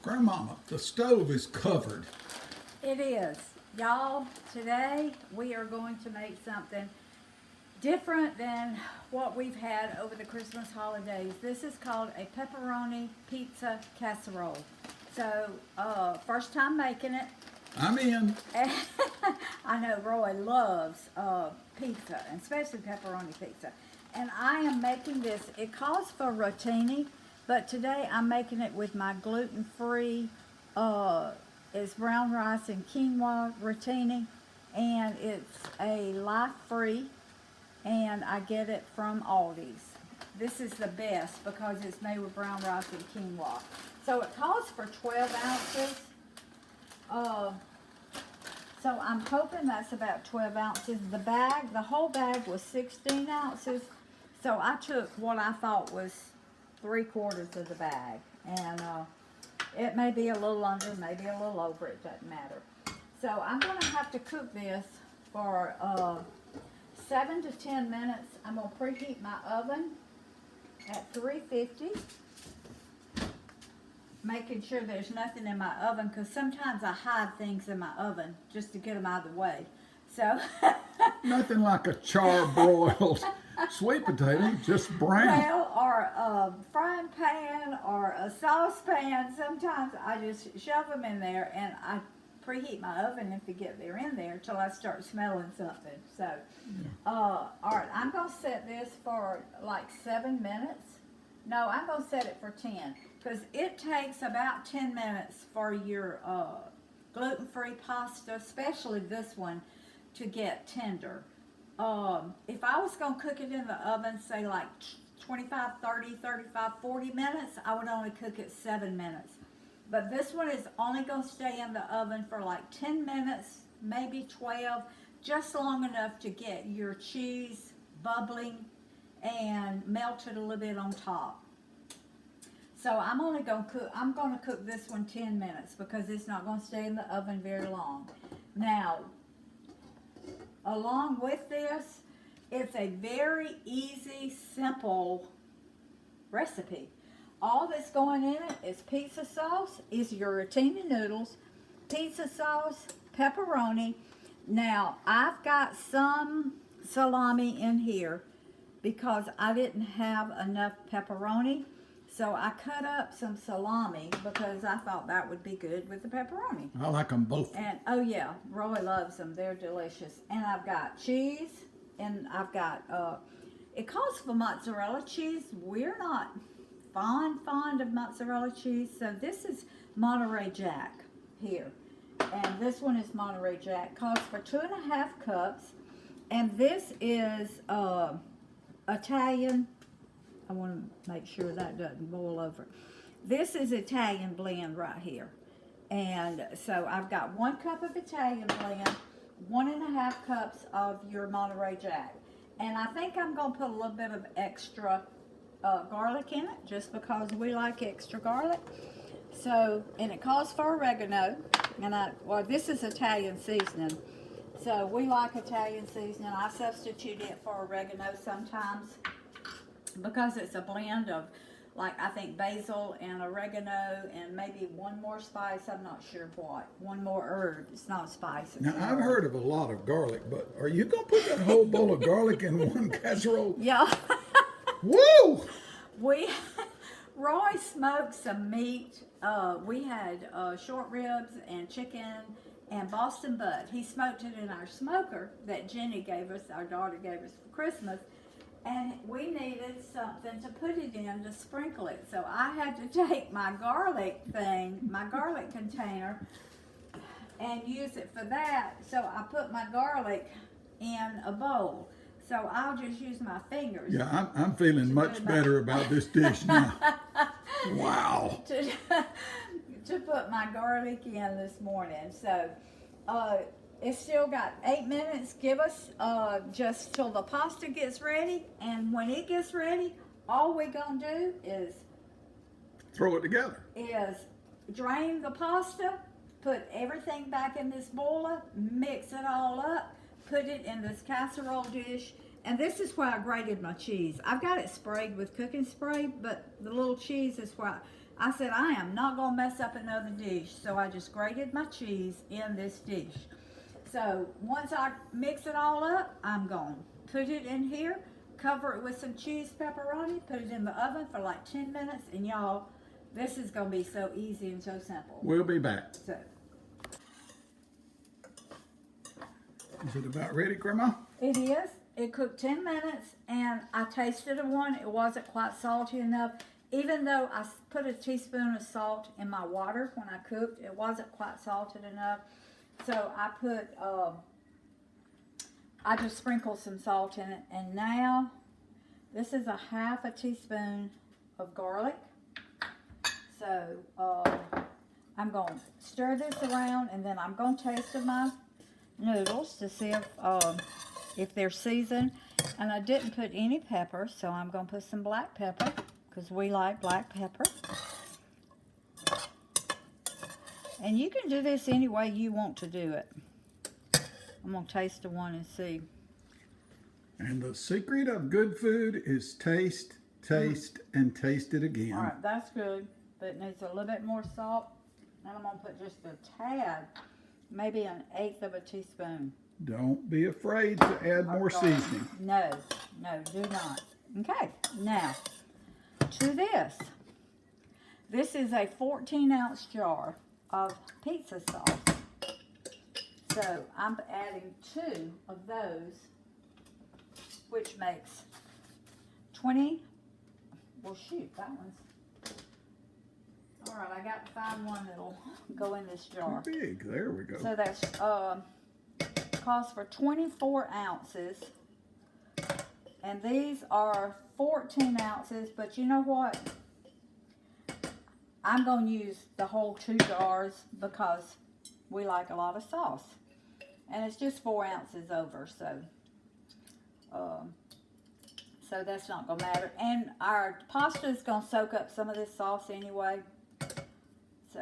Grandmama, the stove is covered. It is. Y'all, today we are going to make something different than what we've had over the Christmas holidays. This is called a Pepperoni Pizza Casserole. So, first time making it. I'm in. I know Roy loves pizza, and especially pepperoni pizza. And I am making this, it calls for rotini, but today I'm making it with my gluten-free, it's brown rice and quinoa rotini, and it's a life-free, and I get it from Aldi's. This is the best because it's made with brown rice and quinoa. So it calls for 12 ounces. So I'm hoping that's about 12 ounces. The whole bag was 16 ounces. So I took what I thought was 3/4 of the bag. And it may be a little under, maybe a little over, it doesn't matter. So I'm gonna have to cook this for 7 to 10 minutes. I'm gonna preheat my oven at 350. Making sure there's nothing in my oven, because sometimes I hide things in my oven just to get them out of the way. So Nothing like a char-broiled sweet potato, just brown. well, or a frying pan or a saucepan. Sometimes I just shove them in there and I preheat my oven if you get they're in there till I start smelling something. So, all right, I'm gonna set this for like 7 minutes. No, I'm gonna set it for 10 because it takes about 10 minutes for your gluten-free pasta, especially this one, to get tender. If I was gonna cook it in the oven, say like 25, 30, 35, 40 minutes, I would only cook it 7 minutes. But this one is only gonna stay in the oven for like 10 minutes, maybe 12, just long enough to get your cheese bubbling and melted a little bit on top. So I'm gonna cook this one 10 minutes because it's not gonna stay in the oven very long. Now, along with this, it's a very easy, simple recipe. All that's going in it is pizza sauce, is your rotini noodles, pizza sauce, pepperoni. Now, I've got some salami in here because I didn't have enough pepperoni. So I cut up some salami because I thought that would be good with the pepperoni. I like them both. And oh yeah, Roy loves them. They're delicious. And I've got cheese, and I've got it calls for mozzarella cheese. We're not fond of mozzarella cheese, so this is Monterey Jack here, and this one is Monterey Jack. Calls for 2.5 cups, and this is Italian. I want to make sure that doesn't boil over. This is Italian blend right here. And so I've got 1 cup of Italian blend, 1.5 cups of your Monterey Jack. And I think I'm going to put a little bit of extra garlic in it, just because we like extra garlic. So, and it calls for oregano. And well, this is Italian seasoning. So we like Italian seasoning. I substitute it for oregano sometimes, because it's a blend of, like, I think basil and oregano and maybe one more spice. I'm not sure what. One more herb. It's not a spice. Now, I've heard of a lot of garlic, but are you going to put that whole bowl of garlic in one casserole? Yeah. Woo! Roy smoked some meat. We had short ribs and chicken and Boston butt. He smoked it in our smoker that Jenny gave us, our daughter gave us for Christmas. And we needed something to put it in to sprinkle it. So I had to take my garlic container, and use it for that. So I put my garlic in a bowl. So I'll just use my fingers. Yeah, I'm feeling much better about this dish now. Wow. To put my garlic in this morning. So it's still got 8 minutes. Give us just till the pasta gets ready. And when it gets ready, all we're going to do is throw it together. Is drain the pasta, put everything back in this boiler, mix it all up, put it in this casserole dish. And this is where I grated my cheese. I've got it sprayed with cooking spray, but the little cheese is where I said, I am not going to mess up another dish. So I just grated my cheese in this dish. So once I mix it all up, I'm going to put it in here, cover it with some cheese pepperoni, put it in the oven for like 10 minutes. And y'all, this is going to be so easy and so simple. We'll be back. So, Is it about ready, Grandma? it is. It cooked 10 minutes and I tasted one. It wasn't quite salty enough. Even though I put a teaspoon of salt in my water when I cooked, it wasn't quite salted enough. So I put, I just sprinkled some salt in it. And now, this is a half a teaspoon of garlic. So I'm going to stir this around and then I'm going to taste my noodles to see if they're seasoned. And I didn't put any pepper, so I'm going to put some black pepper because we like black pepper. And you can do this any way you want to do it. I'm going to taste the one and see. And the secret of good food is taste, taste, and taste it again. All right, that's good. But it needs a little bit more salt. And I'm going to put just a tad, maybe 1/8 of a teaspoon. Don't be afraid to add more seasoning. No, no, do not. Okay, now to this. This is a 14-ounce jar of pizza sauce. So I'm adding 2 of those, which makes 20. Well, shoot, that one's. All right, I got to find one that'll go in this jar. Too big. There we go. So that's costs for 24 ounces. And these are 14 ounces, but you know what? I'm going to use the whole 2 jars because we like a lot of sauce. And it's just 4 ounces over, so that's not going to matter. And our pasta is going to soak up some of this sauce anyway. So,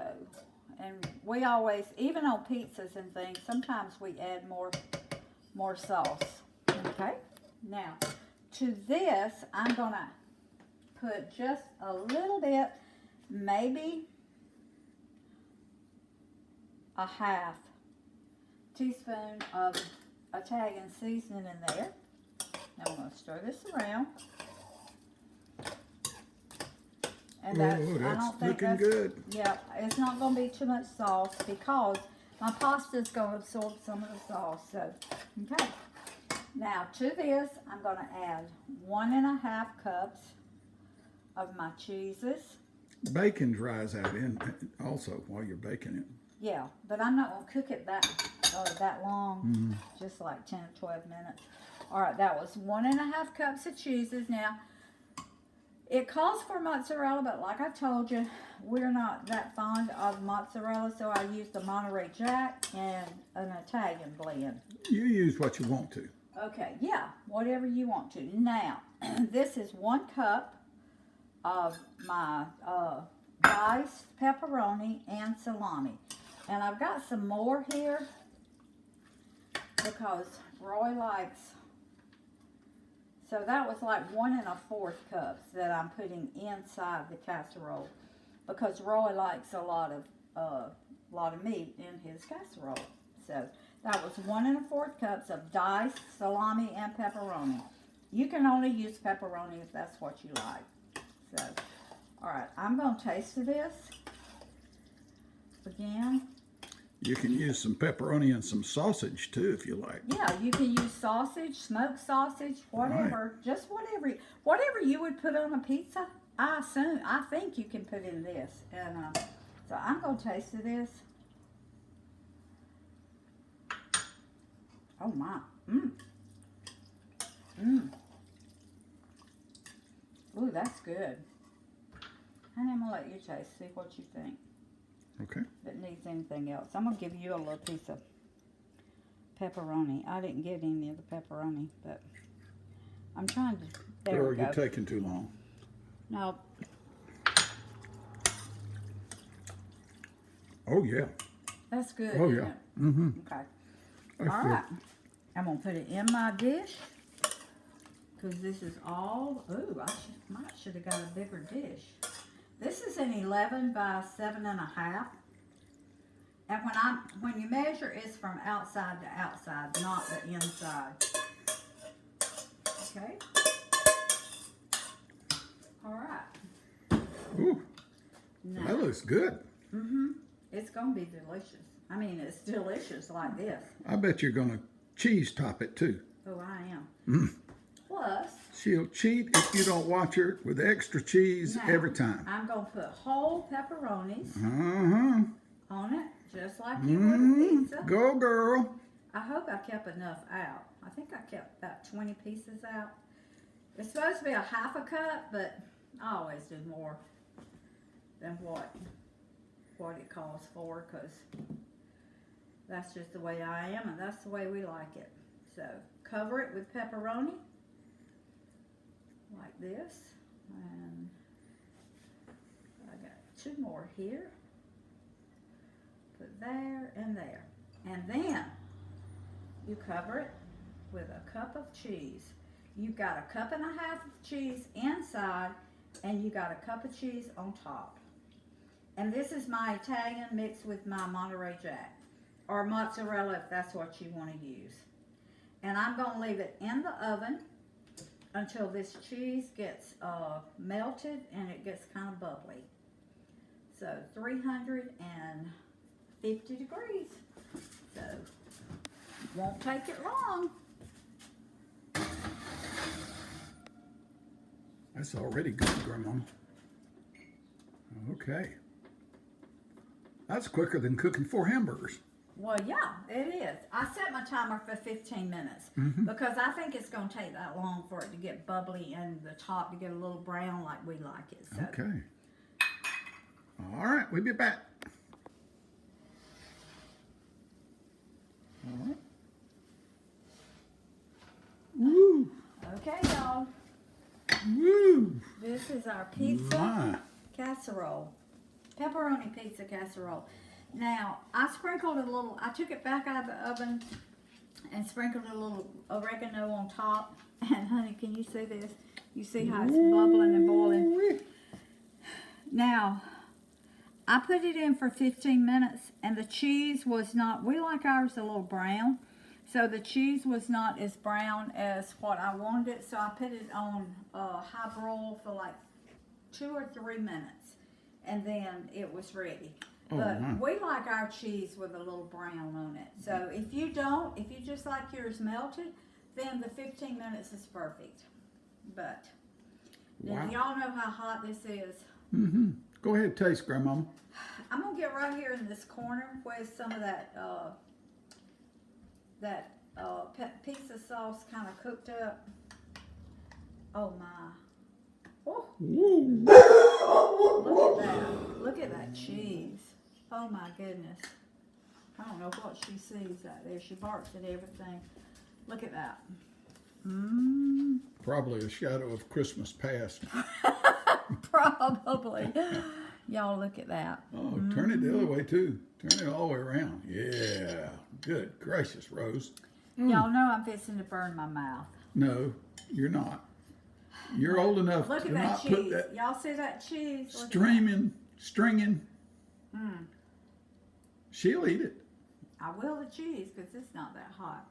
and we always, even on pizzas and things, sometimes we add more sauce. Okay? Now, to this, I'm going to put just a little bit, maybe a half teaspoon of Italian seasoning in there. Now I'm going to stir this around. And that's looking good. Yeah, it's not going to be too much sauce because my pasta is going to absorb some of the sauce. So, okay. Now to this, I'm going to add 1.5 cups of my cheeses. Bacon dries out in also while you're baking it. Yeah, but I'm not going to cook it that long, just like 10 or 12 minutes. All right, that was 1.5 cups of cheeses. Now, it calls for mozzarella, but like I told you, we're not that fond of mozzarella, so I used the Monterey Jack and an Italian blend. You use what you want to. Okay, yeah, whatever you want to. Now, this is 1 cup of my diced pepperoni and salami. And I've got some more here because Roy likes. So that was like 1 1/4 cups that I'm putting inside the casserole because Roy likes a lot of meat in his casserole. So that was 1 1/4 cups of diced salami and pepperoni. You can only use pepperoni if that's what you like. So, all right, I'm going to taste this again. You can use some pepperoni and some sausage too if you like. Yeah, you can use sausage, smoked sausage, whatever, right. Just whatever you would put on a pizza. I think you can put in this, and so I'm gonna taste this. Oh my, Ooh, that's good. Honey, I'm gonna let you taste. See what you think. Okay. If it needs anything else. I'm going to give you a little piece of pepperoni. I didn't get any of the pepperoni, but I'm trying to. There we go. You're taking too long. No. Oh, yeah. That's good. Oh, yeah. Mm-hmm. Okay. That's all good. right. I'm going to put it in my dish because this is all. Ooh, I should have got a bigger dish. This is an 11 by 7.5. And when you measure, it's from outside to outside, not the inside. Okay. All right. Ooh, Now, that looks good. it's gonna be delicious. I mean, it's delicious like this. I bet you're gonna cheese top it too. Oh, I am. Plus, She'll cheat if you don't watch her with extra cheese now, every time. I'm gonna put whole pepperonis Uh-huh. on it, just like you would a pizza. Go, girl. I hope I kept enough out. I think I kept about 20 pieces out. It's supposed to be a half a cup, but I always do more than what it calls for, because that's just the way I am, and that's the way we like it. So cover it with pepperoni like this, and I got 2 more here. Put there and there, and then you cover it with a cup of cheese. You've got a cup and a half of cheese inside, and you got a cup of cheese on top. And this is my Italian mixed with my Monterey Jack, or mozzarella if that's what you want to use. And I'm going to leave it in the oven until this cheese gets melted and it gets kind of bubbly. So 350 degrees. So won't take it long. That's already good, Grandma. Okay. That's quicker than cooking 4 hamburgers. Well, yeah, it is. I set my timer for 15 minutes because I think it's going to take that long for it to get bubbly and the top to get a little brown like we like it. So. Okay. All right, we'll be back. All right. Woo! Okay, y'all. Woo! This is our pizza My. casserole. Pepperoni pizza casserole. Now, I sprinkled a little, I took it back out of the oven and sprinkled a little oregano on top. And honey, can you see this? You see how it's bubbling and boiling? Now, I put it in for 15 minutes and the cheese was not, we like ours a little brown. So the cheese was not as brown as what I wanted it. So I put it on high broil for like 2 or 3 minutes. And then it was ready. But we like our cheese with a little brown on it. So if you don't, if you just like yours melted, then the 15 minutes is perfect. But Wow. y'all know how hot this is. Go ahead, taste, Grandma. I'm gonna get right here in this corner with some of that pizza sauce kind of cooked up. Oh my! Oh, Woo! look at that! Look at that cheese! Oh my goodness! I don't know what she sees out there. She barks at everything. Look at that. Probably a shadow of Christmas past. Probably. Y'all look at that. Oh, turn it the other way too. Turn it all the way around. Yeah. Good gracious, Rose. Y'all know I'm fixing to burn my mouth. No, you're not. You're old enough Look to at that not cheese. put that Y'all see that cheese? Look at stringing. She'll eat it. I will the cheese because it's not that hot.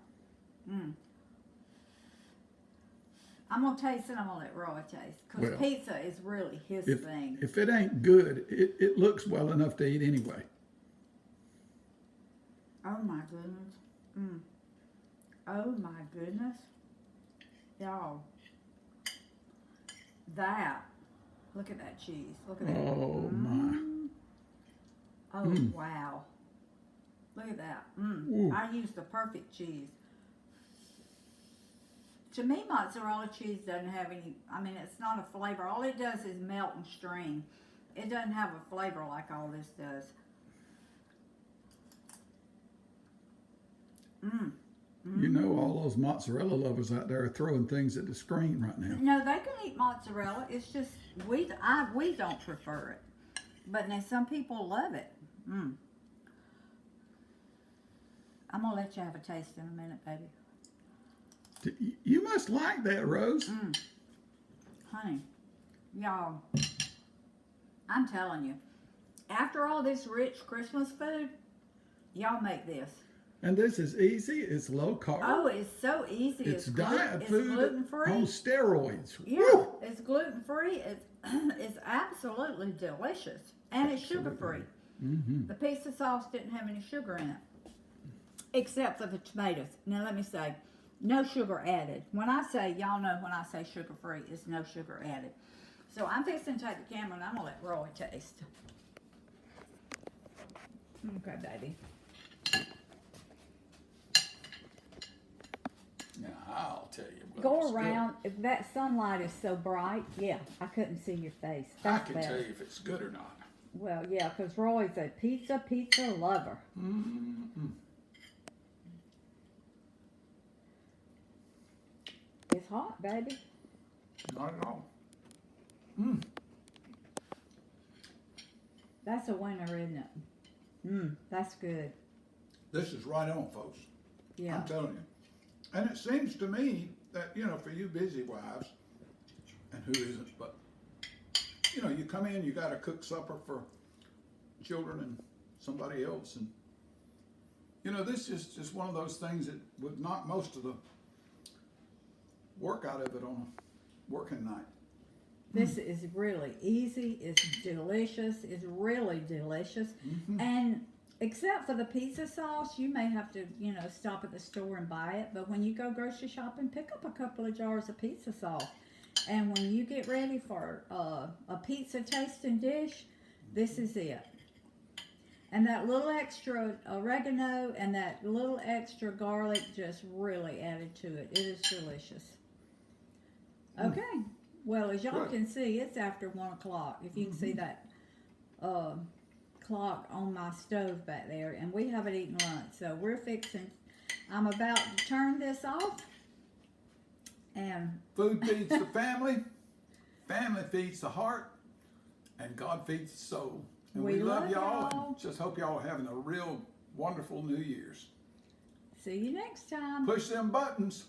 I'm going to taste it. I'm going to let Roy taste. Because Well, pizza is really his thing. If it ain't good, it looks well enough to eat anyway. Oh my goodness. Oh my goodness. Y'all. That. Look at that cheese. Look at that. Oh my. Oh wow. Look at that. I used the perfect cheese. To me, mozzarella cheese doesn't have any, I mean, it's not a flavor. All it does is melt and string. It doesn't have a flavor like all this does. You know all those mozzarella lovers out there are throwing things at the screen right now. No, they can eat mozzarella. It's just, we don't prefer it. But now some people love it. I'm going to let you have a taste in a minute, baby. You must like that, Rose. Honey, y'all, I'm telling you, after all this rich Christmas food, y'all make this. And this is easy. It's low carb. Oh, it's so easy. It's diet it's food gluten free. on steroids. Yeah, Woo! it's gluten free. It's absolutely delicious, and it's sugar free. Mm-hmm. The pizza sauce didn't have any sugar in it, except for the tomatoes. Now let me say, no sugar added. When I say, y'all know when I say sugar free, it's no sugar added. So I'm fixing to take the camera and I'm gonna let Roy taste. Okay, baby. Now I'll tell you. What Go it's around. If that sunlight is so bright, yeah, I couldn't see your face. Good. I That's can better. tell you if it's good or not. Well, yeah, because Roy's a pizza lover. Mm-hmm. It's hot, baby. Not at all. Mm. That's a winner, isn't it? That's good. This is right on, folks. Yeah. I'm telling you. And it seems to me that, you know, for you busy wives, and who isn't, but, you know, you come in, you got to cook supper for children and somebody else. And, you know, this is just one of those things that would knock most of the work out of it on a working night. This is really easy. It's delicious. It's really delicious. Mm-hmm. And except for the pizza sauce, you may have to, you know, stop at the store and buy it. But when you go grocery shopping, pick up a couple of jars of pizza sauce. And when you get ready for a pizza tasting dish, this is it. And that little extra oregano and that little extra garlic just really added to it. It is delicious. Okay. Well, as y'all Good. can see, it's after 1 o'clock. If you can see that clock on my stove back there, and we haven't eaten lunch, so we're fixing. I'm about to turn this off, and Food feeds the family, family feeds the heart, and God feeds the soul. And We we love love y'all, y'all. and just hope y'all are having a real wonderful New Year's. see you next time. Push them buttons.